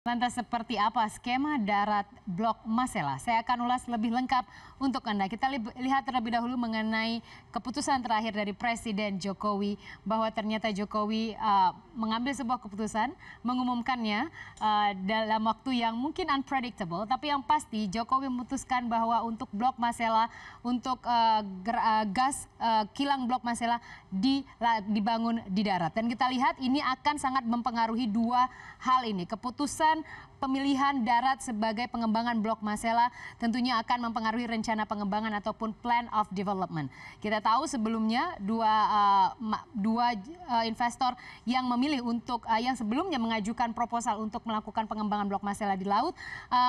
Lantas seperti apa skema darat Blok Masela? Saya akan ulas lebih lengkap untuk Anda. Kita lihat terlebih dahulu mengenai keputusan terakhir dari Presiden Jokowi bahwa ternyata Jokowi mengambil sebuah keputusan, mengumumkannya dalam waktu yang mungkin unpredictable, tapi yang pasti Jokowi memutuskan bahwa untuk Blok Masela, untuk gas kilang Blok Masela dibangun di darat. Dan kita lihat ini akan sangat mempengaruhi dua hal ini. Keputusan pemilihan darat sebagai pengembangan Blok Masela tentunya akan mempengaruhi rencana pengembangan ataupun plan of development. Kita tahu sebelumnya dua investor yang memilih untuk yang sebelumnya mengajukan proposal untuk melakukan pengembangan Blok Masela di laut,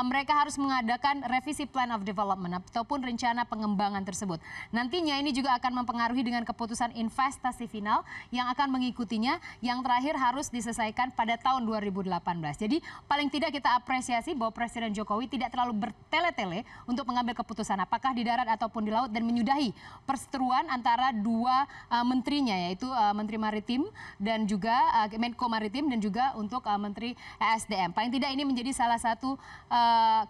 mereka harus mengadakan revisi plan of development ataupun rencana pengembangan tersebut. Nantinya ini juga akan mempengaruhi dengan keputusan investasi final yang akan mengikutinya, yang terakhir harus diselesaikan pada tahun 2018. Jadi paling tidak kita apresiasi bahwa Presiden Jokowi tidak terlalu bertele-tele untuk mengambil keputusan apakah di darat ataupun di laut dan menyudahi perseteruan antara dua menterinya, yaitu Menteri Maritim dan juga Menko Maritim dan juga untuk Menteri ESDM. Paling tidak ini menjadi salah satu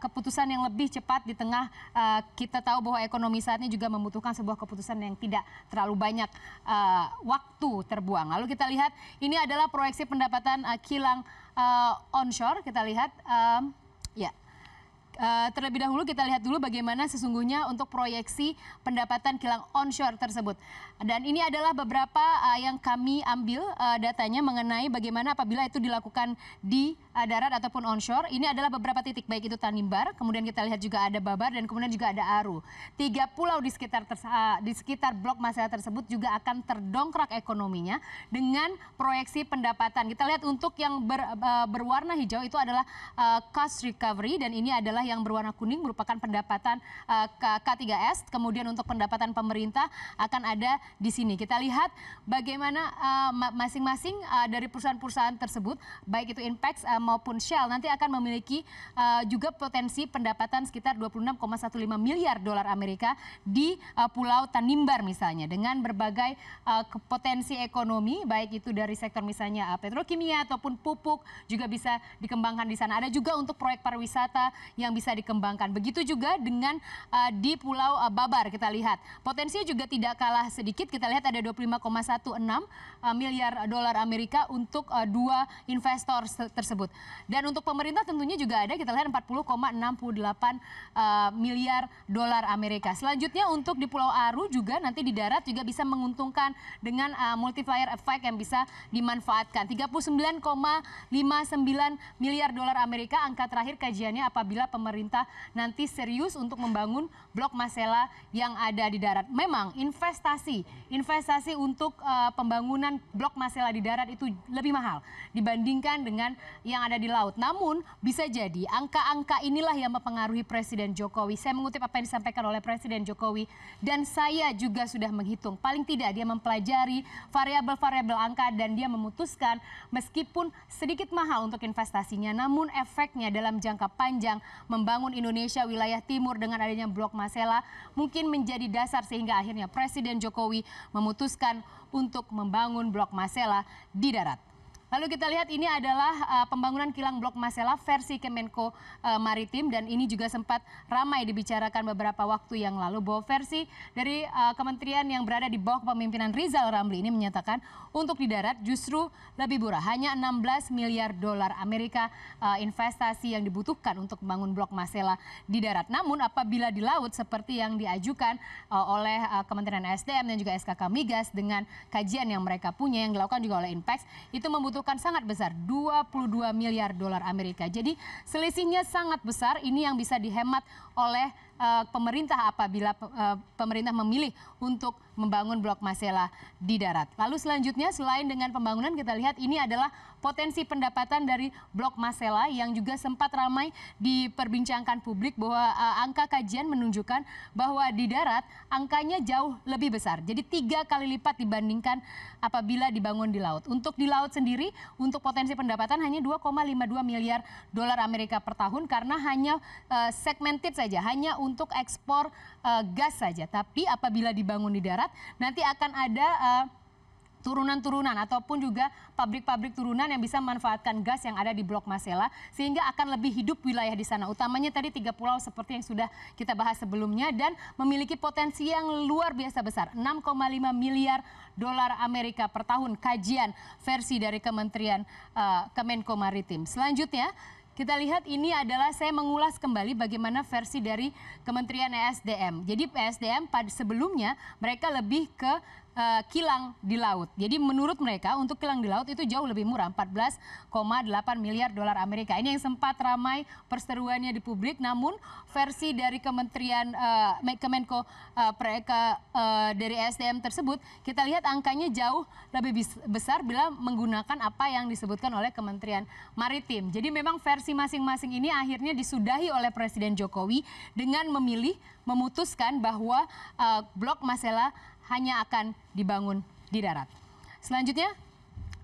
keputusan yang lebih cepat di tengah kita tahu bahwa ekonomi saat ini juga membutuhkan sebuah keputusan yang tidak terlalu banyak waktu terbuang. Lalu kita lihat ini adalah proyeksi pendapatan kilang onshore. Kita lihat terlebih dahulu kita lihat dulu bagaimana sesungguhnya untuk proyeksi pendapatan kilang onshore tersebut. Dan ini adalah beberapa yang kami ambil datanya mengenai bagaimana apabila itu dilakukan di darat ataupun onshore. Ini adalah beberapa titik, baik itu Tanimbar, kemudian kita lihat juga ada Babar, dan kemudian juga ada Aru. 3 pulau di sekitar Blok Masela tersebut juga akan terdongkrak ekonominya dengan proyeksi pendapatan. Kita lihat untuk yang berwarna hijau itu adalah cost recovery, dan ini adalah yang berwarna kuning merupakan pendapatan K3S. Kemudian untuk pendapatan pemerintah akan ada di sini. Kita lihat bagaimana masing-masing dari perusahaan-perusahaan tersebut, baik itu Inpex maupun Shell, nanti akan memiliki juga potensi pendapatan sekitar 26,15 miliar dolar Amerika di Pulau Tanimbar misalnya, dengan berbagai potensi ekonomi, baik itu dari sektor misalnya petrokimia ataupun pupuk juga bisa dikembangkan di sana. Ada juga untuk proyek pariwisata yang bisa dikembangkan. Begitu juga dengan di Pulau Babar, kita lihat potensinya juga tidak kalah sedikit. Kita lihat ada 25,16 miliar dolar Amerika untuk dua investor tersebut. Dan untuk pemerintah tentunya juga ada, kita lihat 40,68 miliar dolar Amerika. Selanjutnya untuk di Pulau Aru juga nanti di darat juga bisa menguntungkan dengan multiplier effect yang bisa dimanfaatkan. 39,59 miliar dolar Amerika angka terakhir kajiannya apabila pemerintah nanti serius untuk membangun Blok Masela yang ada di darat. Memang investasi untuk pembangunan Blok Masela di darat itu lebih mahal dibandingkan dengan yang ada di laut. Namun bisa jadi angka-angka inilah yang mempengaruhi Presiden Jokowi. Saya mengutip apa yang disampaikan oleh Presiden Jokowi, dan saya juga sudah menghitung. Paling tidak dia mempelajari variabel-variabel angka dan dia memutuskan meskipun sedikit mahal untuk investasinya, namun efeknya dalam jangka panjang membangun Indonesia wilayah timur dengan adanya Blok Masela mungkin menjadi dasar sehingga akhirnya Presiden Jokowi memutuskan untuk membangun Blok Masela di darat. Lalu kita lihat ini adalah pembangunan kilang Blok Masela versi Kemenko Maritim, dan ini juga sempat ramai dibicarakan beberapa waktu yang lalu bahwa versi dari kementerian yang berada di bawah kepemimpinan Rizal Ramli ini menyatakan untuk di darat justru lebih murah, hanya 16 miliar dolar Amerika investasi yang dibutuhkan untuk membangun Blok Masela di darat. Namun apabila di laut seperti yang diajukan oleh Kementerian SDM dan juga SKK Migas dengan kajian yang mereka punya yang dilakukan juga oleh Inpex, itu membutuhkan sangat besar, 22 miliar dolar Amerika. Jadi selisihnya sangat besar. Ini yang bisa dihemat oleh pemerintah apabila pemerintah memilih untuk membangun Blok Masela di darat. Lalu selanjutnya selain dengan pembangunan, kita lihat ini adalah potensi pendapatan dari Blok Masela yang juga sempat ramai diperbincangkan publik bahwa angka kajian menunjukkan bahwa di darat angkanya jauh lebih besar. Jadi 3 kali lipat dibandingkan apabila dibangun di laut. Untuk di laut sendiri, untuk potensi pendapatan hanya 2,52 miliar dolar Amerika per tahun karena hanya segmented saja, hanya untuk ekspor gas saja. Tapi apabila dibangun di darat, nanti akan ada turunan-turunan ataupun juga pabrik-pabrik turunan yang bisa memanfaatkan gas yang ada di Blok Masela sehingga akan lebih hidup wilayah di sana. Utamanya tadi 3 pulau seperti yang sudah kita bahas sebelumnya dan memiliki potensi yang luar biasa besar, 6,5 miliar dolar Amerika per tahun, kajian versi dari Kementerian Kemenko Maritim. Selanjutnya kita lihat ini adalah saya mengulas kembali bagaimana versi dari Kementerian ESDM. Jadi ESDM pada sebelumnya mereka lebih ke kilang di laut. Jadi menurut mereka untuk kilang di laut itu jauh lebih murah, 14,8 miliar dolar Amerika. Ini yang sempat ramai perseteruannya di publik. Namun versi dari Kementerian Kemenko dari ESDM tersebut kita lihat angkanya jauh lebih besar bila menggunakan apa yang disebutkan oleh Kementerian Maritim. Jadi memang versi masing-masing ini akhirnya disudahi oleh Presiden Jokowi dengan memutuskan bahwa Blok Masela hanya akan dibangun di darat. Selanjutnya,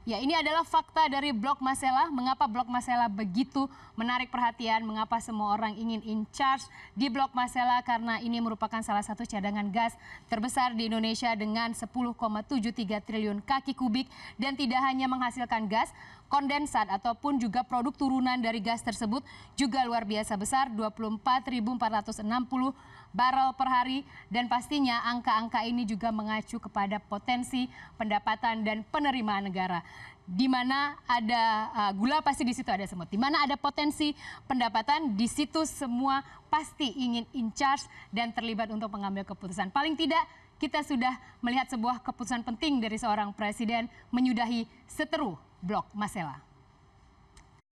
ya ini adalah fakta dari Blok Masela. Mengapa Blok Masela begitu menarik perhatian? Mengapa semua orang ingin in charge di Blok Masela? Karena ini merupakan salah satu cadangan gas terbesar di Indonesia dengan 10,73 triliun kaki kubik dan tidak hanya menghasilkan gas, kondensat ataupun juga produk turunan dari gas tersebut juga luar biasa besar, 24.460 barrel per hari, dan pastinya angka-angka ini juga mengacu kepada potensi pendapatan dan penerimaan negara. Di mana ada gula pasti di situ ada semut. Di mana ada potensi pendapatan di situ semua pasti ingin in charge dan terlibat untuk mengambil keputusan. Paling tidak kita sudah melihat sebuah keputusan penting dari seorang presiden menyudahi seteru Blok Masela.